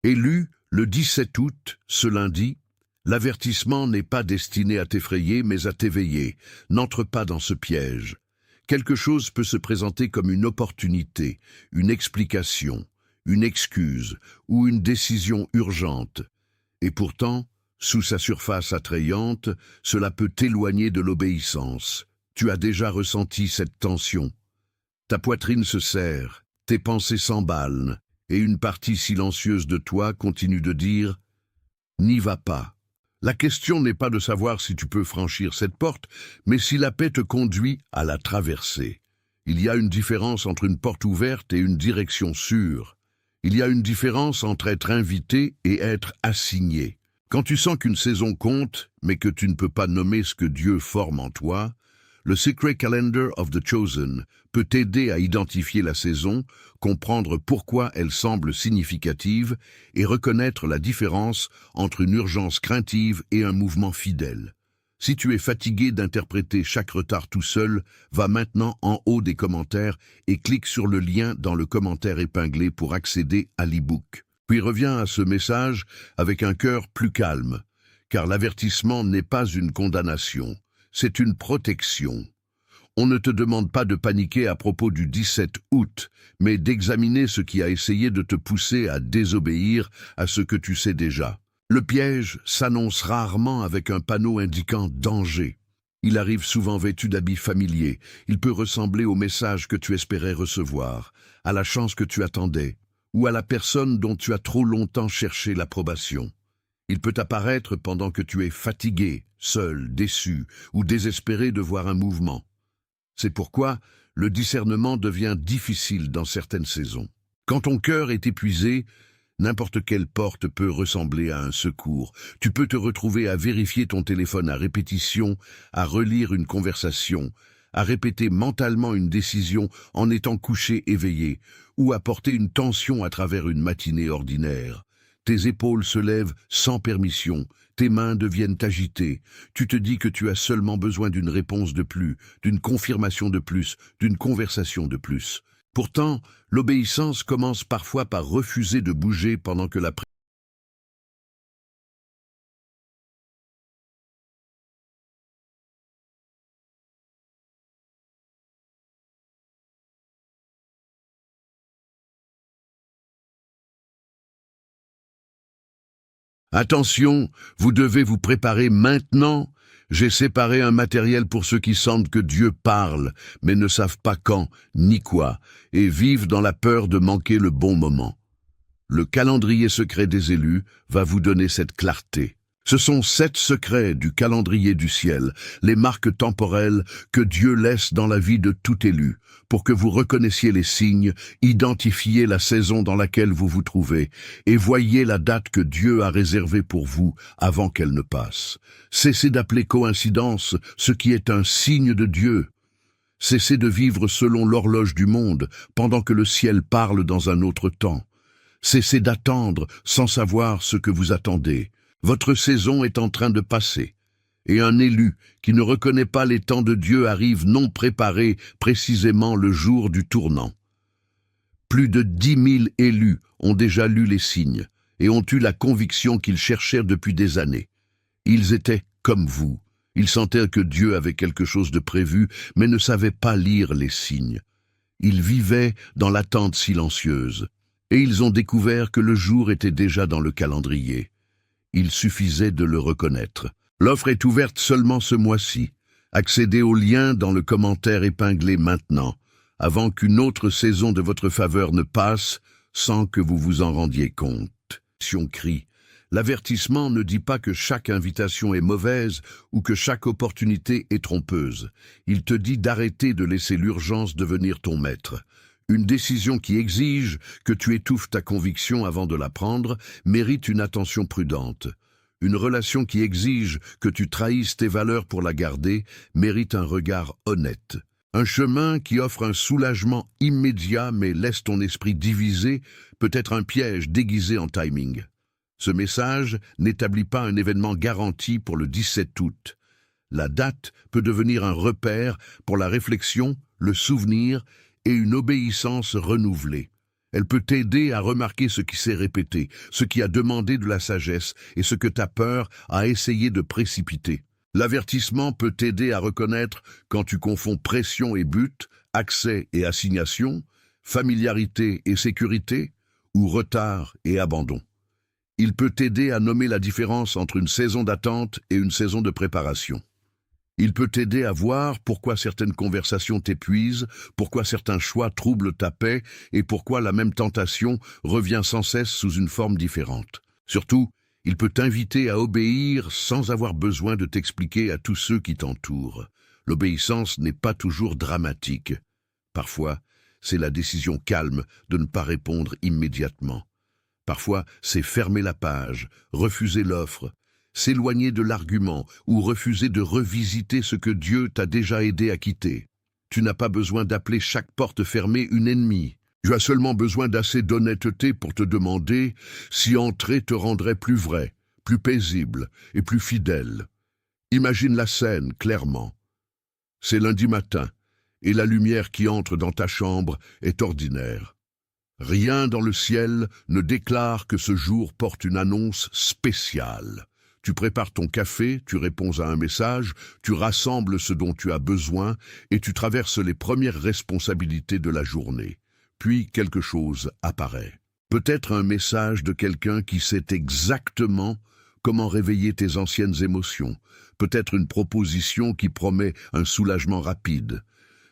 Élu le 17 août, ce lundi, l'avertissement n'est pas destiné à t'effrayer mais à t'éveiller. N'entre pas dans ce piège. Quelque chose peut se présenter comme une opportunité, une explication, une excuse ou une décision urgente. Et pourtant, sous sa surface attrayante, cela peut t'éloigner de l'obéissance. Tu as déjà ressenti cette tension. Ta poitrine se serre, tes pensées s'emballent, et une partie silencieuse de toi continue de dire « N'y va pas ». La question n'est pas de savoir si tu peux franchir cette porte, mais si la paix te conduit à la traverser. Il y a une différence entre une porte ouverte et une direction sûre. Il y a une différence entre être invité et être assigné. Quand tu sens qu'une saison compte, mais que tu ne peux pas nommer ce que Dieu forme en toi, le Secret Calendar of the Chosen peut t'aider à identifier la saison, comprendre pourquoi elle semble significative et reconnaître la différence entre une urgence craintive et un mouvement fidèle. Si tu es fatigué d'interpréter chaque retard tout seul, va maintenant en haut des commentaires et clique sur le lien dans le commentaire épinglé pour accéder à l'e-book. Puis reviens à ce message avec un cœur plus calme, car l'avertissement n'est pas une condamnation. C'est une protection. On ne te demande pas de paniquer à propos du 17 août, mais d'examiner ce qui a essayé de te pousser à désobéir à ce que tu sais déjà. Le piège s'annonce rarement avec un panneau indiquant « danger ». Il arrive souvent vêtu d'habits familiers. Il peut ressembler au message que tu espérais recevoir, à la chance que tu attendais, ou à la personne dont tu as trop longtemps cherché l'approbation. Il peut apparaître pendant que tu es fatigué, seul, déçu ou désespéré de voir un mouvement. C'est pourquoi le discernement devient difficile dans certaines saisons. Quand ton cœur est épuisé, n'importe quelle porte peut ressembler à un secours. Tu peux te retrouver à vérifier ton téléphone à répétition, à relire une conversation, à répéter mentalement une décision en étant couché éveillé, ou à porter une tension à travers une matinée ordinaire. Tes épaules se lèvent sans permission, tes mains deviennent agitées. Tu te dis que tu as seulement besoin d'une réponse de plus, d'une confirmation de plus, d'une conversation de plus. Pourtant, l'obéissance commence parfois par refuser de bouger pendant que la Attention, vous devez vous préparer maintenant. J'ai séparé un matériel pour ceux qui sentent que Dieu parle, mais ne savent pas quand ni quoi, et vivent dans la peur de manquer le bon moment. Le calendrier secret des élus va vous donner cette clarté. Ce sont 7 secrets du calendrier du ciel, les marques temporelles que Dieu laisse dans la vie de tout élu, pour que vous reconnaissiez les signes, identifiez la saison dans laquelle vous vous trouvez, et voyez la date que Dieu a réservée pour vous avant qu'elle ne passe. Cessez d'appeler coïncidence ce qui est un signe de Dieu. Cessez de vivre selon l'horloge du monde, pendant que le ciel parle dans un autre temps. Cessez d'attendre sans savoir ce que vous attendez. Votre saison est en train de passer, et un élu qui ne reconnaît pas les temps de Dieu arrive non préparé précisément le jour du tournant. Plus de 10 000 élus ont déjà lu les signes et ont eu la conviction qu'ils cherchèrent depuis des années. Ils étaient comme vous. Ils sentaient que Dieu avait quelque chose de prévu, mais ne savaient pas lire les signes. Ils vivaient dans l'attente silencieuse, et ils ont découvert que le jour était déjà dans le calendrier. Il suffisait de le reconnaître. L'offre est ouverte seulement ce mois-ci. Accédez au lien dans le commentaire épinglé maintenant, avant qu'une autre saison de votre faveur ne passe sans que vous vous en rendiez compte. Crie. L'avertissement ne dit pas que chaque invitation est mauvaise ou que chaque opportunité est trompeuse. Il te dit d'arrêter de laisser l'urgence devenir ton maître. Une décision qui exige que tu étouffes ta conviction avant de la prendre mérite une attention prudente. Une relation qui exige que tu trahisses tes valeurs pour la garder mérite un regard honnête. Un chemin qui offre un soulagement immédiat mais laisse ton esprit divisé peut être un piège déguisé en timing. Ce message n'établit pas un événement garanti pour le 17 août. La date peut devenir un repère pour la réflexion, le souvenir et une obéissance renouvelée. Elle peut t'aider à remarquer ce qui s'est répété, ce qui a demandé de la sagesse et ce que ta peur a essayé de précipiter. L'avertissement peut t'aider à reconnaître quand tu confonds pression et but, accès et assignation, familiarité et sécurité, ou retard et abandon. Il peut t'aider à nommer la différence entre une saison d'attente et une saison de préparation. Il peut t'aider à voir pourquoi certaines conversations t'épuisent, pourquoi certains choix troublent ta paix et pourquoi la même tentation revient sans cesse sous une forme différente. Surtout, il peut t'inviter à obéir sans avoir besoin de t'expliquer à tous ceux qui t'entourent. L'obéissance n'est pas toujours dramatique. Parfois, c'est la décision calme de ne pas répondre immédiatement. Parfois, c'est fermer la page, refuser l'offre, s'éloigner de l'argument ou refuser de revisiter ce que Dieu t'a déjà aidé à quitter. Tu n'as pas besoin d'appeler chaque porte fermée une ennemie. Tu as seulement besoin d'assez d'honnêteté pour te demander si entrer te rendrait plus vrai, plus paisible et plus fidèle. Imagine la scène clairement. C'est lundi matin et la lumière qui entre dans ta chambre est ordinaire. Rien dans le ciel ne déclare que ce jour porte une annonce spéciale. Tu prépares ton café, tu réponds à un message, tu rassembles ce dont tu as besoin et tu traverses les premières responsabilités de la journée. Puis quelque chose apparaît. Peut-être un message de quelqu'un qui sait exactement comment réveiller tes anciennes émotions. Peut-être une proposition qui promet un soulagement rapide.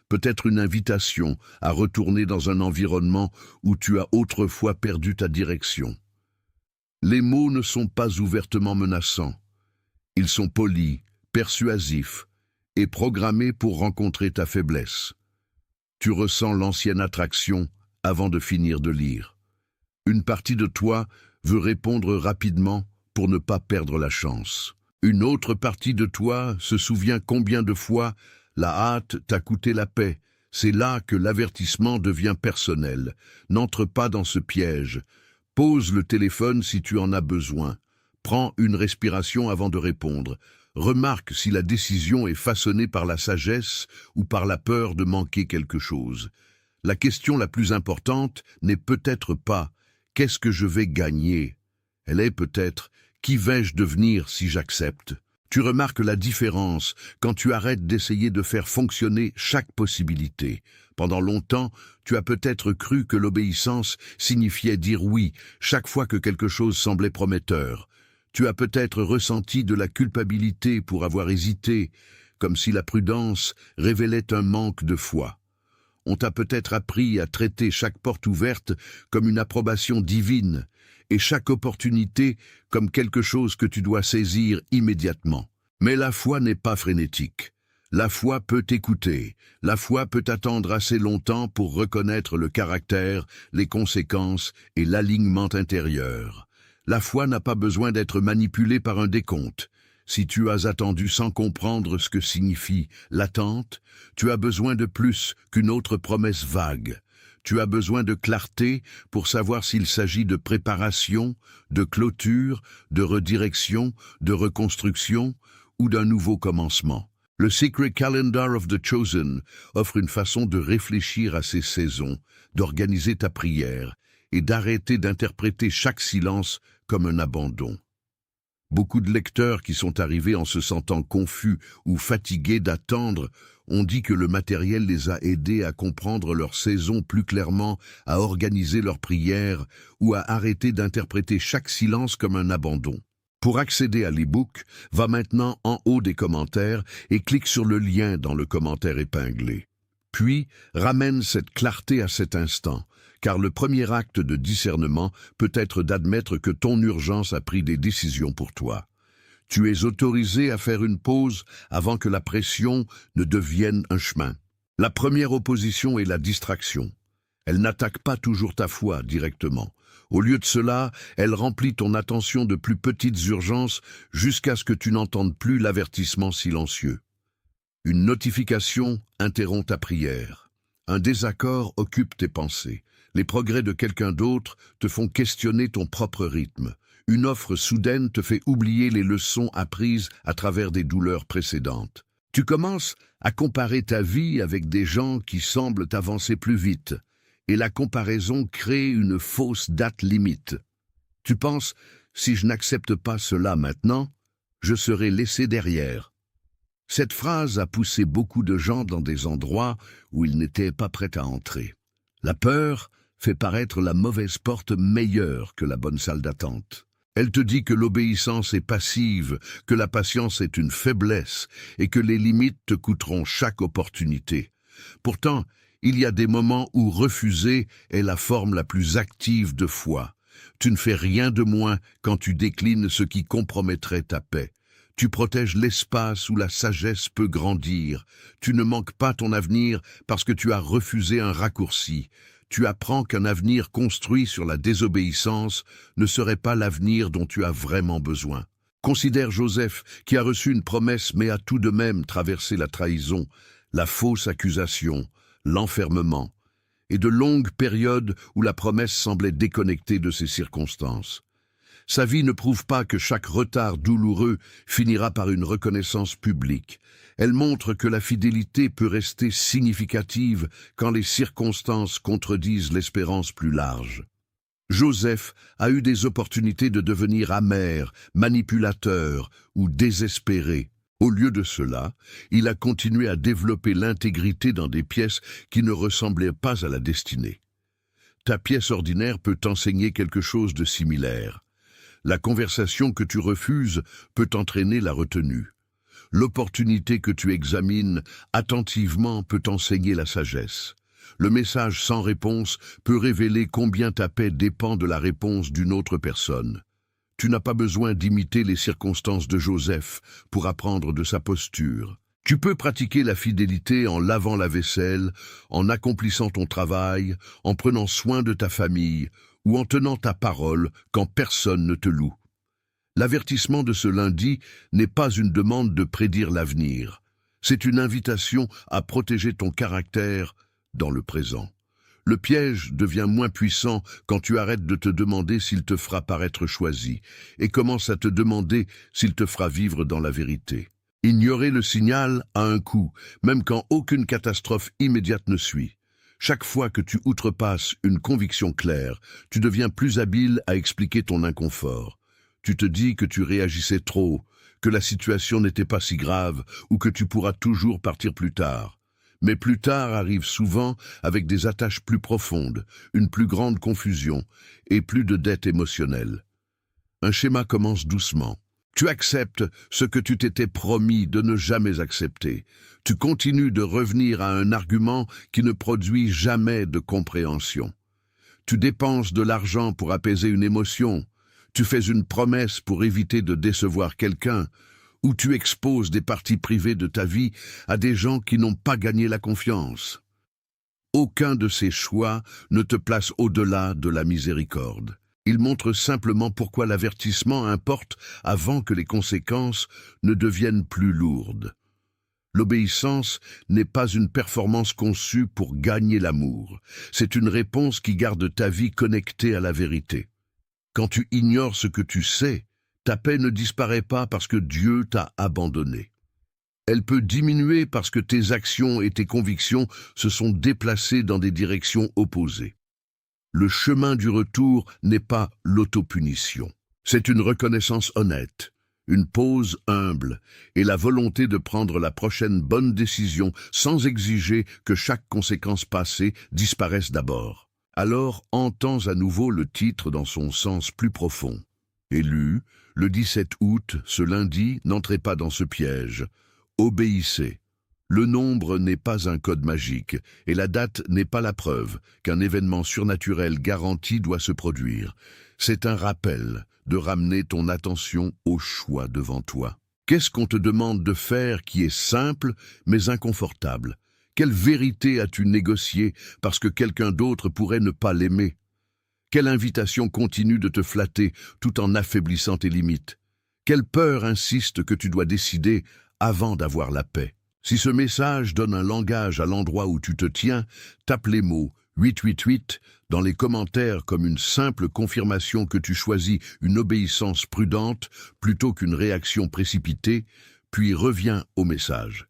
Peut-être une invitation à retourner dans un environnement où tu as autrefois perdu ta direction. Les mots ne sont pas ouvertement menaçants. Ils sont polis, persuasifs et programmés pour rencontrer ta faiblesse. Tu ressens l'ancienne attraction avant de finir de lire. Une partie de toi veut répondre rapidement pour ne pas perdre la chance. Une autre partie de toi se souvient combien de fois la hâte t'a coûté la paix. C'est là que l'avertissement devient personnel. N'entre pas dans ce piège. Pose le téléphone si tu en as besoin. Prends une respiration avant de répondre. Remarque si la décision est façonnée par la sagesse ou par la peur de manquer quelque chose. La question la plus importante n'est peut-être pas « qu'est-ce que je vais gagner ?» Elle est peut-être « qui vais-je devenir si j'accepte ?» Tu remarques la différence quand tu arrêtes d'essayer de faire fonctionner chaque possibilité. Pendant longtemps, tu as peut-être cru que l'obéissance signifiait dire oui chaque fois que quelque chose semblait prometteur. Tu as peut-être ressenti de la culpabilité pour avoir hésité, comme si la prudence révélait un manque de foi. On t'a peut-être appris à traiter chaque porte ouverte comme une approbation divine, et chaque opportunité comme quelque chose que tu dois saisir immédiatement. Mais la foi n'est pas frénétique. La foi peut t'écouter. La foi peut attendre assez longtemps pour reconnaître le caractère, les conséquences et l'alignement intérieur. La foi n'a pas besoin d'être manipulée par un décompte. Si tu as attendu sans comprendre ce que signifie l'attente, tu as besoin de plus qu'une autre promesse vague. Tu as besoin de clarté pour savoir s'il s'agit de préparation, de clôture, de redirection, de reconstruction ou d'un nouveau commencement. Le Secret Calendar of the Chosen offre une façon de réfléchir à ces saisons, d'organiser ta prière et d'arrêter d'interpréter chaque silence comme un abandon. Beaucoup de lecteurs qui sont arrivés en se sentant confus ou fatigués d'attendre ont dit que le matériel les a aidés à comprendre leur saison plus clairement, à organiser leurs prières ou à arrêter d'interpréter chaque silence comme un abandon. Pour accéder à l'e-book, va maintenant en haut des commentaires et clique sur le lien dans le commentaire épinglé. Puis, ramène cette clarté à cet instant, car le premier acte de discernement peut être d'admettre que ton urgence a pris des décisions pour toi. Tu es autorisé à faire une pause avant que la pression ne devienne un chemin. La première opposition est la distraction. Elle n'attaque pas toujours ta foi directement. Au lieu de cela, elle remplit ton attention de plus petites urgences jusqu'à ce que tu n'entendes plus l'avertissement silencieux. Une notification interrompt ta prière. Un désaccord occupe tes pensées. Les progrès de quelqu'un d'autre te font questionner ton propre rythme. Une offre soudaine te fait oublier les leçons apprises à travers des douleurs précédentes. Tu commences à comparer ta vie avec des gens qui semblent avancer plus vite. et la comparaison crée une fausse date limite. Tu penses, si je n'accepte pas cela maintenant, je serai laissé derrière. Cette phrase a poussé beaucoup de gens dans des endroits où ils n'étaient pas prêts à entrer. La peur fait paraître la mauvaise porte meilleure que la bonne salle d'attente. Elle te dit que l'obéissance est passive, que la patience est une faiblesse et que les limites te coûteront chaque opportunité. Pourtant, il y a des moments où refuser est la forme la plus active de foi. Tu ne fais rien de moins quand tu déclines ce qui compromettrait ta paix. Tu protèges l'espace où la sagesse peut grandir. Tu ne manques pas ton avenir parce que tu as refusé un raccourci. Tu apprends qu'un avenir construit sur la désobéissance ne serait pas l'avenir dont tu as vraiment besoin. Considère Joseph qui a reçu une promesse mais a tout de même traversé la trahison, la fausse accusation, l'enfermement, et de longues périodes où la promesse semblait déconnectée de ses circonstances. Sa vie ne prouve pas que chaque retard douloureux finira par une reconnaissance publique. Elle montre que la fidélité peut rester significative quand les circonstances contredisent l'espérance plus large. Joseph a eu des opportunités de devenir amer, manipulateur ou désespéré. Au lieu de cela, il a continué à développer l'intégrité dans des pièces qui ne ressemblaient pas à la destinée. Ta pièce ordinaire peut t'enseigner quelque chose de similaire. La conversation que tu refuses peut entraîner la retenue. L'opportunité que tu examines attentivement peut t'enseigner la sagesse. Le message sans réponse peut révéler combien ta paix dépend de la réponse d'une autre personne. Tu n'as pas besoin d'imiter les circonstances de Joseph pour apprendre de sa posture. Tu peux pratiquer la fidélité en lavant la vaisselle, en accomplissant ton travail, en prenant soin de ta famille, ou en tenant ta parole quand personne ne te loue. L'avertissement de ce lundi n'est pas une demande de prédire l'avenir. C'est une invitation à protéger ton caractère dans le présent. Le piège devient moins puissant quand tu arrêtes de te demander s'il te fera paraître choisi et commences à te demander s'il te fera vivre dans la vérité. Ignorer le signal a un coût, même quand aucune catastrophe immédiate ne suit. Chaque fois que tu outrepasses une conviction claire, tu deviens plus habile à expliquer ton inconfort. Tu te dis que tu réagissais trop, que la situation n'était pas si grave ou que tu pourras toujours partir plus tard. Mais plus tard arrive souvent avec des attaches plus profondes, une plus grande confusion et plus de dettes émotionnelles. Un schéma commence doucement. Tu acceptes ce que tu t'étais promis de ne jamais accepter. Tu continues de revenir à un argument qui ne produit jamais de compréhension. Tu dépenses de l'argent pour apaiser une émotion. Tu fais une promesse pour éviter de décevoir quelqu'un. Ou tu exposes des parties privées de ta vie à des gens qui n'ont pas gagné la confiance. Aucun de ces choix ne te place au-delà de la miséricorde. Il montre simplement pourquoi l'avertissement importe avant que les conséquences ne deviennent plus lourdes. L'obéissance n'est pas une performance conçue pour gagner l'amour. C'est une réponse qui garde ta vie connectée à la vérité. Quand tu ignores ce que tu sais, ta paix ne disparaît pas parce que Dieu t'a abandonné. Elle peut diminuer parce que tes actions et tes convictions se sont déplacées dans des directions opposées. Le chemin du retour n'est pas l'autopunition. C'est une reconnaissance honnête, une pause humble et la volonté de prendre la prochaine bonne décision sans exiger que chaque conséquence passée disparaisse d'abord. Alors entends à nouveau le titre dans son sens plus profond. Élu, le 17 août, ce lundi, n'entrez pas dans ce piège. Obéissez. Le nombre n'est pas un code magique, et la date n'est pas la preuve qu'un événement surnaturel garanti doit se produire. C'est un rappel de ramener ton attention au choix devant toi. Qu'est-ce qu'on te demande de faire qui est simple mais inconfortable? Quelle vérité as-tu négociée parce que quelqu'un d'autre pourrait ne pas l'aimer? Quelle invitation continue de te flatter tout en affaiblissant tes limites? Quelle peur insiste que tu dois décider avant d'avoir la paix? Si ce message donne un langage à l'endroit où tu te tiens, tape les mots 888 dans les commentaires comme une simple confirmation que tu choisis une obéissance prudente plutôt qu'une réaction précipitée, puis reviens au message.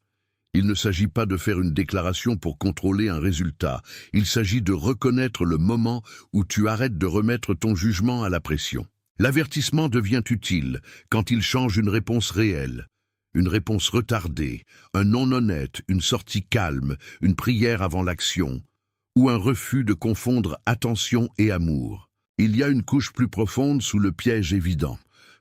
Il ne s'agit pas de faire une déclaration pour contrôler un résultat. Il s'agit de reconnaître le moment où tu arrêtes de remettre ton jugement à la pression. L'avertissement devient utile quand il change une réponse réelle, une réponse retardée, un non honnête, une sortie calme, une prière avant l'action, ou un refus de confondre attention et amour. Il y a une couche plus profonde sous le piège évident.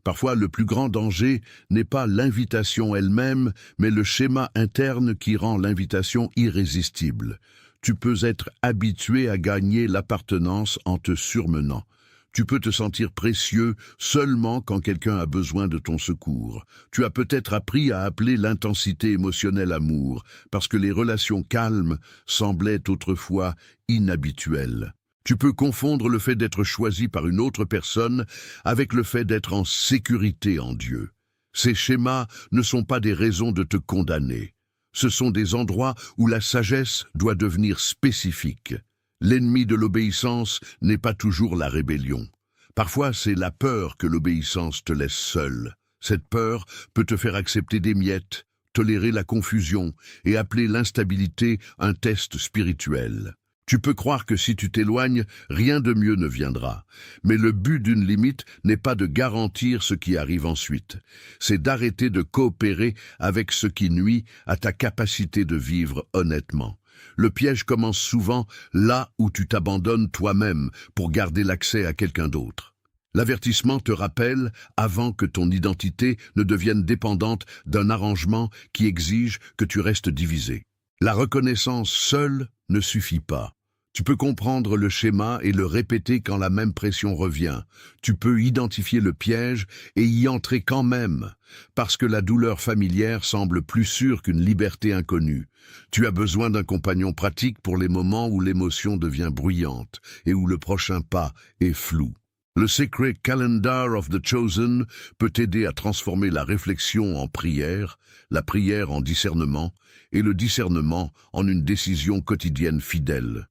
Parfois, le plus grand danger n'est pas l'invitation elle-même, mais le schéma interne qui rend l'invitation irrésistible. Tu peux être habitué à gagner l'appartenance en te surmenant. Tu peux te sentir précieux seulement quand quelqu'un a besoin de ton secours. Tu as peut-être appris à appeler l'intensité émotionnelle amour, parce que les relations calmes semblaient autrefois inhabituelles. Tu peux confondre le fait d'être choisi par une autre personne avec le fait d'être en sécurité en Dieu. Ces schémas ne sont pas des raisons de te condamner. Ce sont des endroits où la sagesse doit devenir spécifique. L'ennemi de l'obéissance n'est pas toujours la rébellion. Parfois, c'est la peur que l'obéissance te laisse seul. Cette peur peut te faire accepter des miettes, tolérer la confusion et appeler l'instabilité un test spirituel. Tu peux croire que si tu t'éloignes, rien de mieux ne viendra. Mais le but d'une limite n'est pas de garantir ce qui arrive ensuite. C'est d'arrêter de coopérer avec ce qui nuit à ta capacité de vivre honnêtement. Le piège commence souvent là où tu t'abandonnes toi-même pour garder l'accès à quelqu'un d'autre. L'avertissement te rappelle avant que ton identité ne devienne dépendante d'un arrangement qui exige que tu restes divisé. La reconnaissance seule ne suffit pas. Tu peux comprendre le schéma et le répéter quand la même pression revient. Tu peux identifier le piège et y entrer quand même, parce que la douleur familière semble plus sûre qu'une liberté inconnue. Tu as besoin d'un compagnon pratique pour les moments où l'émotion devient bruyante et où le prochain pas est flou. Le Sacred Calendar of the Chosen peut t'aider à transformer la réflexion en prière, la prière en discernement et le discernement en une décision quotidienne fidèle.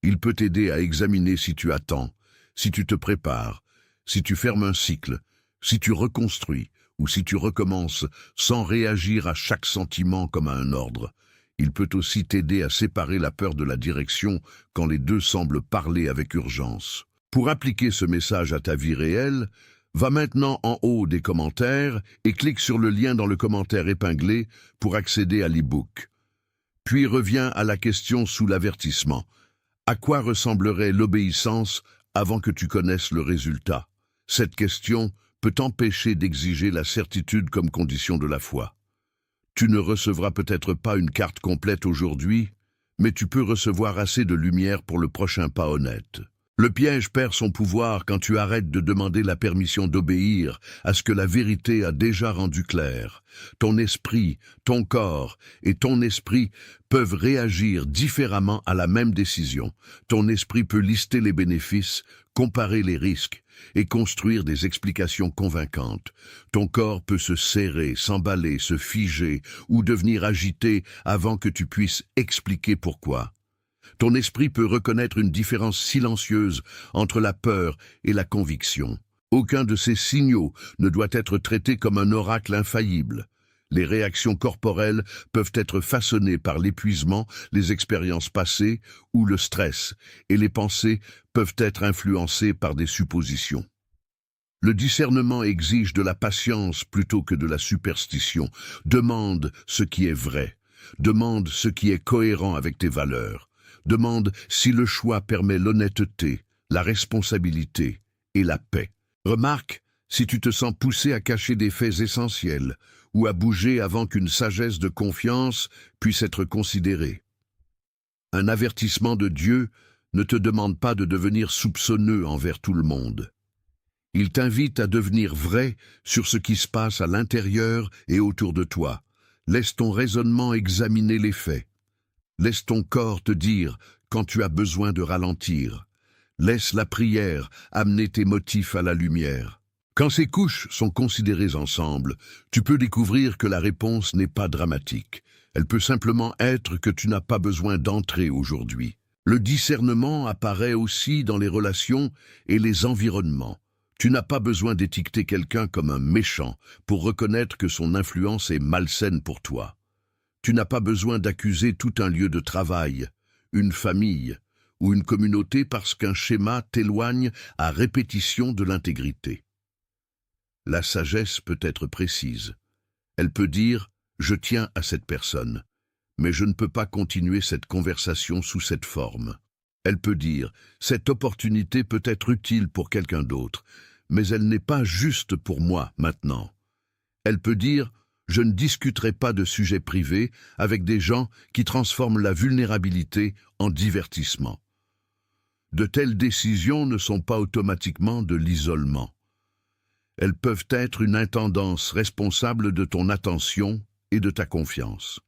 Il peut t'aider à examiner si tu attends, si tu te prépares, si tu fermes un cycle, si tu reconstruis ou si tu recommences sans réagir à chaque sentiment comme à un ordre. Il peut aussi t'aider à séparer la peur de la direction quand les deux semblent parler avec urgence. Pour appliquer ce message à ta vie réelle, va maintenant en haut des commentaires et clique sur le lien dans le commentaire épinglé pour accéder à l'e-book. Puis reviens à la question sous l'avertissement. À quoi ressemblerait l'obéissance avant que tu connaisses le résultat? Cette question peut t'empêcher d'exiger la certitude comme condition de la foi. Tu ne recevras peut-être pas une carte complète aujourd'hui, mais tu peux recevoir assez de lumière pour le prochain pas honnête. Le piège perd son pouvoir quand tu arrêtes de demander la permission d'obéir à ce que la vérité a déjà rendu clair. Ton esprit, ton corps et ton esprit peuvent réagir différemment à la même décision. Ton esprit peut lister les bénéfices, comparer les risques et construire des explications convaincantes. Ton corps peut se serrer, s'emballer, se figer ou devenir agité avant que tu puisses expliquer pourquoi. Ton esprit peut reconnaître une différence silencieuse entre la peur et la conviction. Aucun de ces signaux ne doit être traité comme un oracle infaillible. Les réactions corporelles peuvent être façonnées par l'épuisement, les expériences passées ou le stress, et les pensées peuvent être influencées par des suppositions. Le discernement exige de la patience plutôt que de la superstition. Demande ce qui est vrai. Demande ce qui est cohérent avec tes valeurs. Demande si le choix permet l'honnêteté, la responsabilité et la paix. Remarque si tu te sens poussé à cacher des faits essentiels ou à bouger avant qu'une sagesse de confiance puisse être considérée. Un avertissement de Dieu ne te demande pas de devenir soupçonneux envers tout le monde. Il t'invite à devenir vrai sur ce qui se passe à l'intérieur et autour de toi. Laisse ton raisonnement examiner les faits. Laisse ton corps te dire quand tu as besoin de ralentir. Laisse la prière amener tes motifs à la lumière. Quand ces couches sont considérées ensemble, tu peux découvrir que la réponse n'est pas dramatique. Elle peut simplement être que tu n'as pas besoin d'entrer aujourd'hui. Le discernement apparaît aussi dans les relations et les environnements. Tu n'as pas besoin d'étiqueter quelqu'un comme un méchant pour reconnaître que son influence est malsaine pour toi. Tu n'as pas besoin d'accuser tout un lieu de travail, une famille ou une communauté parce qu'un schéma t'éloigne à répétition de l'intégrité. La sagesse peut être précise. Elle peut dire « je tiens à cette personne ». Mais je ne peux pas continuer cette conversation sous cette forme. Elle peut dire « cette opportunité peut être utile pour quelqu'un d'autre, mais elle n'est pas juste pour moi maintenant ». Elle peut dire « je ne discuterai pas de sujets privés avec des gens qui transforment la vulnérabilité en divertissement ». De telles décisions ne sont pas automatiquement de l'isolement. Elles peuvent être une intendance responsable de ton attention et de ta confiance.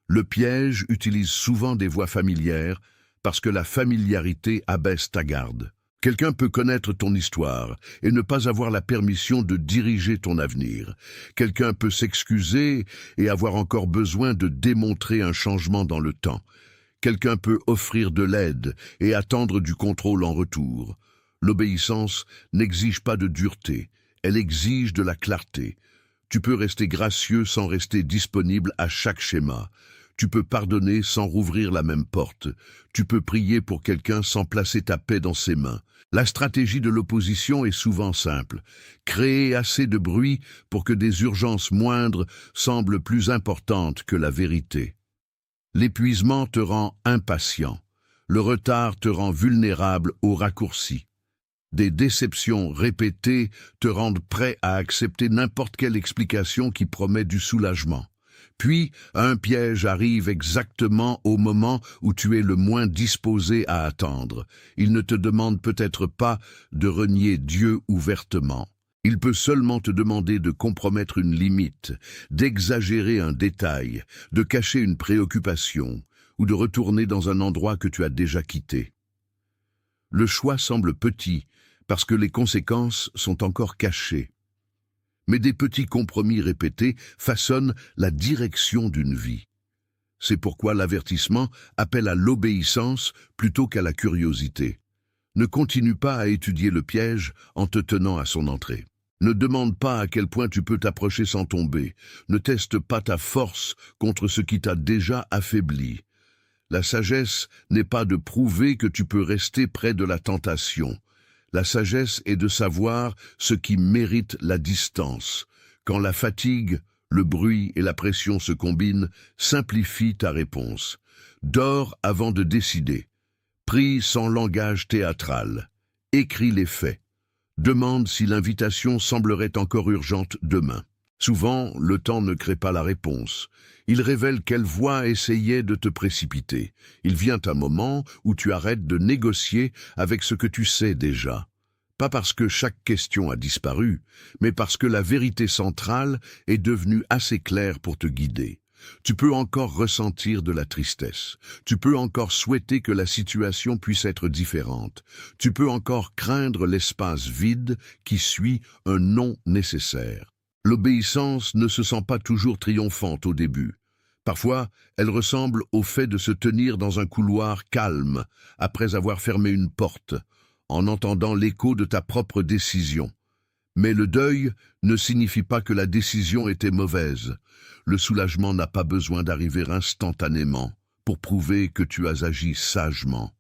Le piège utilise souvent des voies familières parce que la familiarité abaisse ta garde. Quelqu'un peut connaître ton histoire et ne pas avoir la permission de diriger ton avenir. Quelqu'un peut s'excuser et avoir encore besoin de démontrer un changement dans le temps. Quelqu'un peut offrir de l'aide et attendre du contrôle en retour. L'obéissance n'exige pas de dureté, elle exige de la clarté. Tu peux rester gracieux sans rester disponible à chaque schéma. Tu peux pardonner sans rouvrir la même porte. Tu peux prier pour quelqu'un sans placer ta paix dans ses mains. La stratégie de l'opposition est souvent simple. Créer assez de bruit pour que des urgences moindres semblent plus importantes que la vérité. L'épuisement te rend impatient. Le retard te rend vulnérable aux raccourcis. Des déceptions répétées te rendent prêt à accepter n'importe quelle explication qui promet du soulagement. Puis, un piège arrive exactement au moment où tu es le moins disposé à attendre. Il ne te demande peut-être pas de renier Dieu ouvertement. Il peut seulement te demander de compromettre une limite, d'exagérer un détail, de cacher une préoccupation ou de retourner dans un endroit que tu as déjà quitté. Le choix semble petit parce que les conséquences sont encore cachées. Mais des petits compromis répétés façonnent la direction d'une vie. C'est pourquoi l'avertissement appelle à l'obéissance plutôt qu'à la curiosité. Ne continue pas à étudier le piège en te tenant à son entrée. Ne demande pas à quel point tu peux t'approcher sans tomber. Ne teste pas ta force contre ce qui t'a déjà affaibli. La sagesse n'est pas de prouver que tu peux rester près de la tentation. La sagesse est de savoir ce qui mérite la distance. Quand la fatigue, le bruit et la pression se combinent, simplifie ta réponse. Dors avant de décider. Prie sans langage théâtral. Écris les faits. Demande si l'invitation semblerait encore urgente demain. Souvent, le temps ne crée pas la réponse. Il révèle quelle voie essayait de te précipiter. Il vient un moment où tu arrêtes de négocier avec ce que tu sais déjà. Pas parce que chaque question a disparu, mais parce que la vérité centrale est devenue assez claire pour te guider. Tu peux encore ressentir de la tristesse. Tu peux encore souhaiter que la situation puisse être différente. Tu peux encore craindre l'espace vide qui suit un non nécessaire. L'obéissance ne se sent pas toujours triomphante au début. Parfois, elle ressemble au fait de se tenir dans un couloir calme, après avoir fermé une porte, en entendant l'écho de ta propre décision. Mais le deuil ne signifie pas que la décision était mauvaise. Le soulagement n'a pas besoin d'arriver instantanément pour prouver que tu as agi sagement.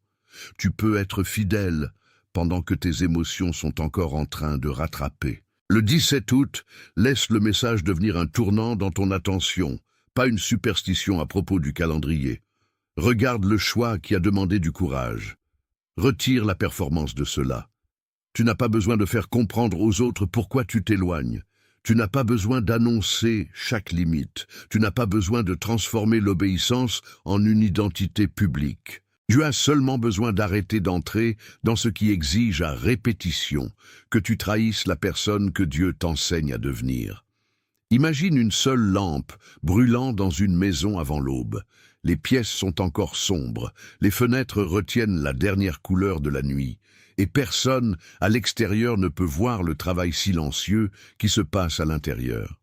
Tu peux être fidèle pendant que tes émotions sont encore en train de rattraper. Le 17 août, laisse le message devenir un tournant dans ton attention, pas une superstition à propos du calendrier. Regarde le choix qui a demandé du courage. Retire la performance de cela. Tu n'as pas besoin de faire comprendre aux autres pourquoi tu t'éloignes. Tu n'as pas besoin d'annoncer chaque limite. Tu n'as pas besoin de transformer l'obéissance en une identité publique. Tu as seulement besoin d'arrêter d'entrer dans ce qui exige à répétition que tu trahisses la personne que Dieu t'enseigne à devenir. Imagine une seule lampe brûlant dans une maison avant l'aube. Les pièces sont encore sombres, les fenêtres retiennent la dernière couleur de la nuit, et personne à l'extérieur ne peut voir le travail silencieux qui se passe à l'intérieur.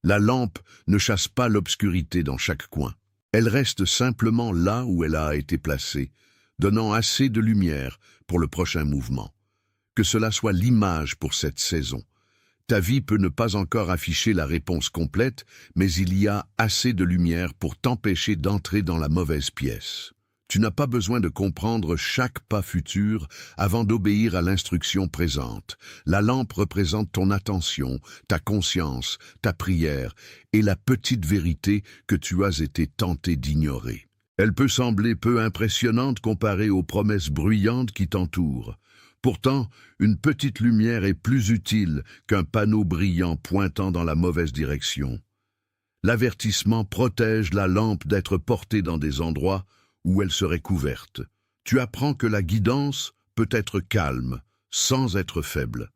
La lampe ne chasse pas l'obscurité dans chaque coin. Elle reste simplement là où elle a été placée, donnant assez de lumière pour le prochain mouvement. Que cela soit l'image pour cette saison. Ta vie peut ne pas encore afficher la réponse complète, mais il y a assez de lumière pour t'empêcher d'entrer dans la mauvaise pièce. Tu n'as pas besoin de comprendre chaque pas futur avant d'obéir à l'instruction présente. La lampe représente ton attention, ta conscience, ta prière et la petite vérité que tu as été tenté d'ignorer. Elle peut sembler peu impressionnante comparée aux promesses bruyantes qui t'entourent. Pourtant, une petite lumière est plus utile qu'un panneau brillant pointant dans la mauvaise direction. L'avertissement protège la lampe d'être portée dans des endroits où elle serait couverte. Tu apprends que la guidance peut être calme, sans être faible.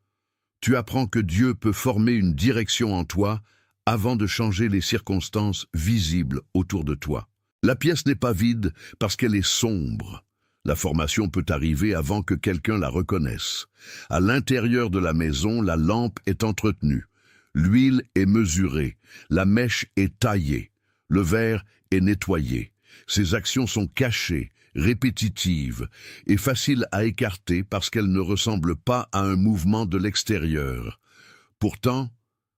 Tu apprends que Dieu peut former une direction en toi avant de changer les circonstances visibles autour de toi. La pièce n'est pas vide parce qu'elle est sombre. La formation peut arriver avant que quelqu'un la reconnaisse. À l'intérieur de la maison, la lampe est entretenue. L'huile est mesurée. La mèche est taillée. Le verre est nettoyé. Ces actions sont cachées, répétitives et faciles à écarter parce qu'elles ne ressemblent pas à un mouvement de l'extérieur. Pourtant,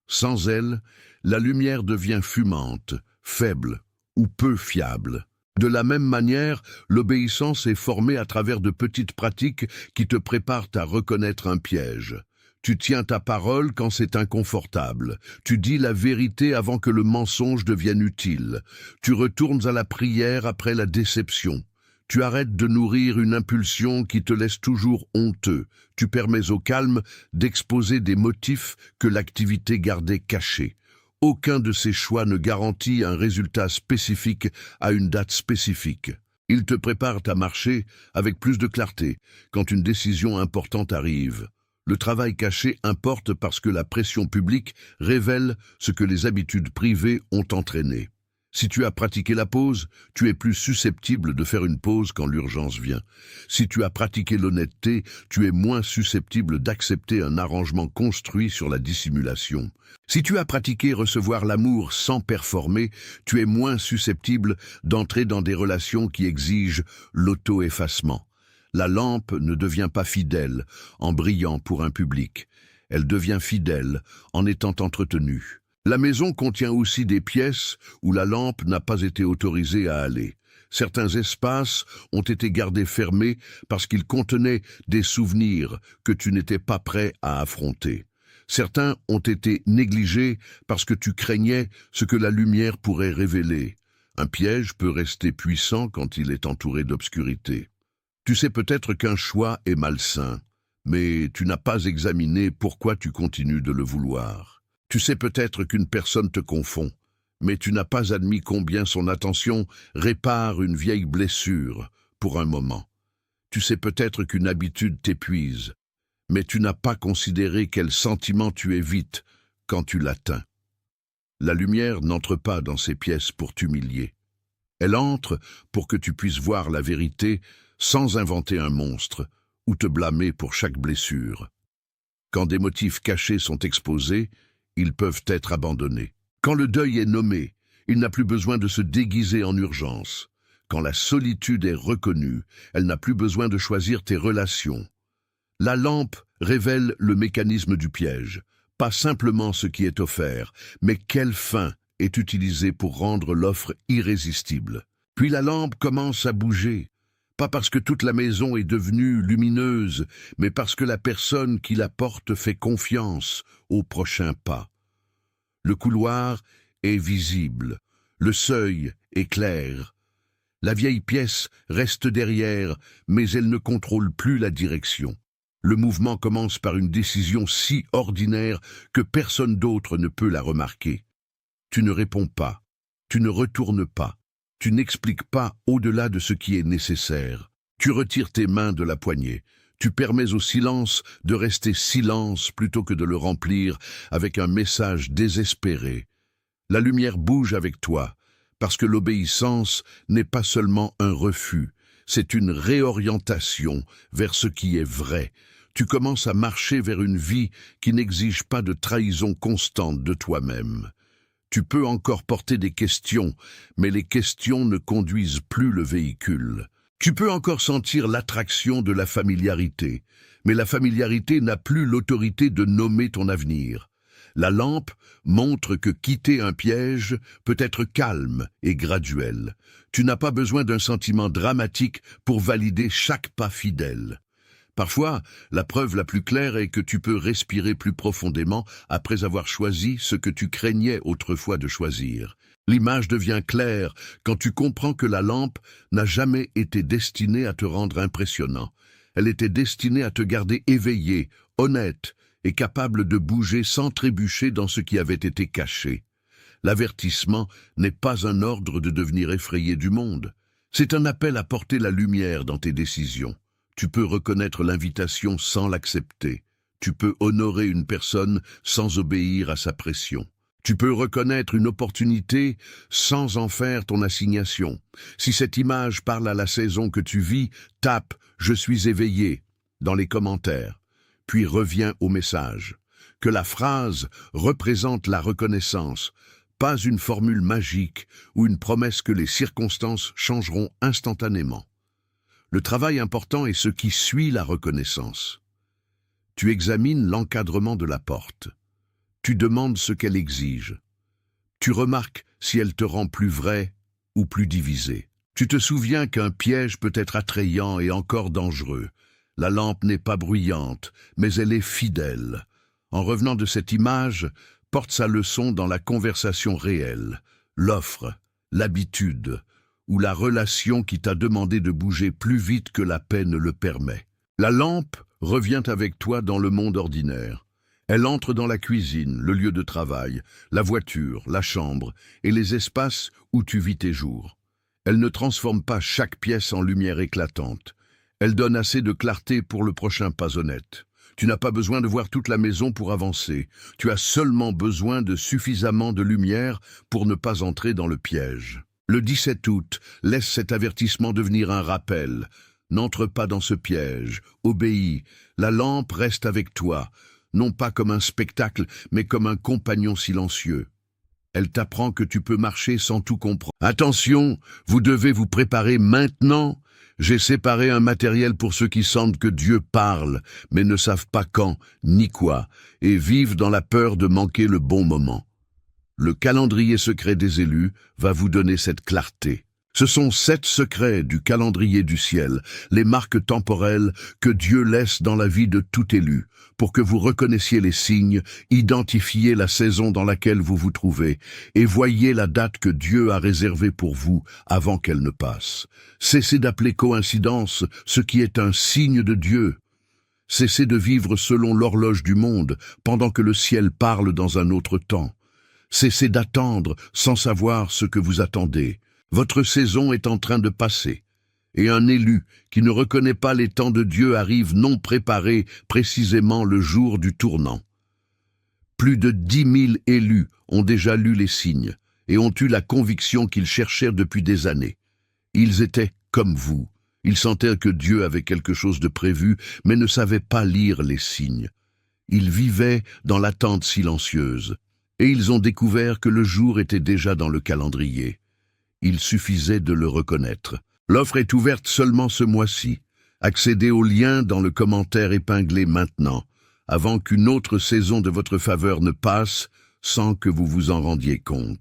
sans elles, la lumière devient fumante, faible ou peu fiable. De la même manière, l'obéissance est formée à travers de petites pratiques qui te préparent à reconnaître un piège. Tu tiens ta parole quand c'est inconfortable. Tu dis la vérité avant que le mensonge devienne utile. Tu retournes à la prière après la déception. Tu arrêtes de nourrir une impulsion qui te laisse toujours honteux. Tu permets au calme d'exposer des motifs que l'activité gardait cachés. Aucun de ces choix ne garantit un résultat spécifique à une date spécifique. Ils te préparent à marcher avec plus de clarté quand une décision importante arrive. Le travail caché importe parce que la pression publique révèle ce que les habitudes privées ont entraîné. Si tu as pratiqué la pause, tu es plus susceptible de faire une pause quand l'urgence vient. Si tu as pratiqué l'honnêteté, tu es moins susceptible d'accepter un arrangement construit sur la dissimulation. Si tu as pratiqué recevoir l'amour sans performer, tu es moins susceptible d'entrer dans des relations qui exigent l'auto-effacement. La lampe ne devient pas fidèle en brillant pour un public. Elle devient fidèle en étant entretenue. La maison contient aussi des pièces où la lampe n'a pas été autorisée à aller. Certains espaces ont été gardés fermés parce qu'ils contenaient des souvenirs que tu n'étais pas prêt à affronter. Certains ont été négligés parce que tu craignais ce que la lumière pourrait révéler. Un piège peut rester puissant quand il est entouré d'obscurité. Tu sais peut-être qu'un choix est malsain, mais tu n'as pas examiné pourquoi tu continues de le vouloir. Tu sais peut-être qu'une personne te confond, mais tu n'as pas admis combien son attention répare une vieille blessure pour un moment. Tu sais peut-être qu'une habitude t'épuise, mais tu n'as pas considéré quel sentiment tu évites quand tu l'atteins. La lumière n'entre pas dans ces pièces pour t'humilier. Elle entre pour que tu puisses voir la vérité sans inventer un monstre ou te blâmer pour chaque blessure. Quand des motifs cachés sont exposés, ils peuvent être abandonnés. Quand le deuil est nommé, il n'a plus besoin de se déguiser en urgence. Quand la solitude est reconnue, elle n'a plus besoin de choisir tes relations. La lampe révèle le mécanisme du piège, pas simplement ce qui est offert, mais quelle fin est utilisée pour rendre l'offre irrésistible. Puis la lampe commence à bouger, pas parce que toute la maison est devenue lumineuse, mais parce que la personne qui la porte fait confiance au prochain pas. Le couloir est visible, le seuil est clair. La vieille pièce reste derrière, mais elle ne contrôle plus la direction. Le mouvement commence par une décision si ordinaire que personne d'autre ne peut la remarquer. Tu ne réponds pas, tu ne retournes pas, tu n'expliques pas au-delà de ce qui est nécessaire. Tu retires tes mains de la poignée. Tu permets au silence de rester silence plutôt que de le remplir avec un message désespéré. La lumière bouge avec toi, parce que l'obéissance n'est pas seulement un refus, c'est une réorientation vers ce qui est vrai. Tu commences à marcher vers une vie qui n'exige pas de trahison constante de toi-même. Tu peux encore porter des questions, mais les questions ne conduisent plus le véhicule. Tu peux encore sentir l'attraction de la familiarité, mais la familiarité n'a plus l'autorité de nommer ton avenir. La lampe montre que quitter un piège peut être calme et graduel. Tu n'as pas besoin d'un sentiment dramatique pour valider chaque pas fidèle. Parfois, la preuve la plus claire est que tu peux respirer plus profondément après avoir choisi ce que tu craignais autrefois de choisir. L'image devient claire quand tu comprends que la lampe n'a jamais été destinée à te rendre impressionnant. Elle était destinée à te garder éveillé, honnête et capable de bouger sans trébucher dans ce qui avait été caché. L'avertissement n'est pas un ordre de devenir effrayé du monde. C'est un appel à porter la lumière dans tes décisions. Tu peux reconnaître l'invitation sans l'accepter. Tu peux honorer une personne sans obéir à sa pression. Tu peux reconnaître une opportunité sans en faire ton assignation. Si cette image parle à la saison que tu vis, tape « Je suis éveillé » dans les commentaires, puis reviens au message. Que la phrase représente la reconnaissance, pas une formule magique ou une promesse que les circonstances changeront instantanément. Le travail important est ce qui suit la reconnaissance. Tu examines l'encadrement de la porte. Tu demandes ce qu'elle exige. Tu remarques si elle te rend plus vrai ou plus divisé. Tu te souviens qu'un piège peut être attrayant et encore dangereux. La lampe n'est pas bruyante, mais elle est fidèle. En revenant de cette image, porte sa leçon dans la conversation réelle, l'offre, l'habitude, ou la relation qui t'a demandé de bouger plus vite que la paix ne le permet. La lampe revient avec toi dans le monde ordinaire. Elle entre dans la cuisine, le lieu de travail, la voiture, la chambre et les espaces où tu vis tes jours. Elle ne transforme pas chaque pièce en lumière éclatante. Elle donne assez de clarté pour le prochain pas honnête. Tu n'as pas besoin de voir toute la maison pour avancer. Tu as seulement besoin de suffisamment de lumière pour ne pas entrer dans le piège. Le 17 août, laisse cet avertissement devenir un rappel. N'entre pas dans ce piège, obéis, la lampe reste avec toi, non pas comme un spectacle, mais comme un compagnon silencieux. Elle t'apprend que tu peux marcher sans tout comprendre. Attention, vous devez vous préparer maintenant. J'ai séparé un matériel pour ceux qui sentent que Dieu parle, mais ne savent pas quand, ni quoi, et vivent dans la peur de manquer le bon moment. Le calendrier secret des élus va vous donner cette clarté. Ce sont 7 secrets du calendrier du ciel, les marques temporelles que Dieu laisse dans la vie de tout élu, pour que vous reconnaissiez les signes, identifiez la saison dans laquelle vous vous trouvez, et voyez la date que Dieu a réservée pour vous avant qu'elle ne passe. Cessez d'appeler coïncidence ce qui est un signe de Dieu. Cessez de vivre selon l'horloge du monde, pendant que le ciel parle dans un autre temps. Cessez d'attendre sans savoir ce que vous attendez. Votre saison est en train de passer. Et un élu qui ne reconnaît pas les temps de Dieu arrive non préparé précisément le jour du tournant. Plus de 10 000 élus ont déjà lu les signes et ont eu la conviction qu'ils cherchèrent depuis des années. Ils étaient comme vous. Ils sentaient que Dieu avait quelque chose de prévu, mais ne savaient pas lire les signes. Ils vivaient dans l'attente silencieuse. Et ils ont découvert que le jour était déjà dans le calendrier. Il suffisait de le reconnaître. L'offre est ouverte seulement ce mois-ci. Accédez au lien dans le commentaire épinglé maintenant, avant qu'une autre saison de votre faveur ne passe sans que vous vous en rendiez compte.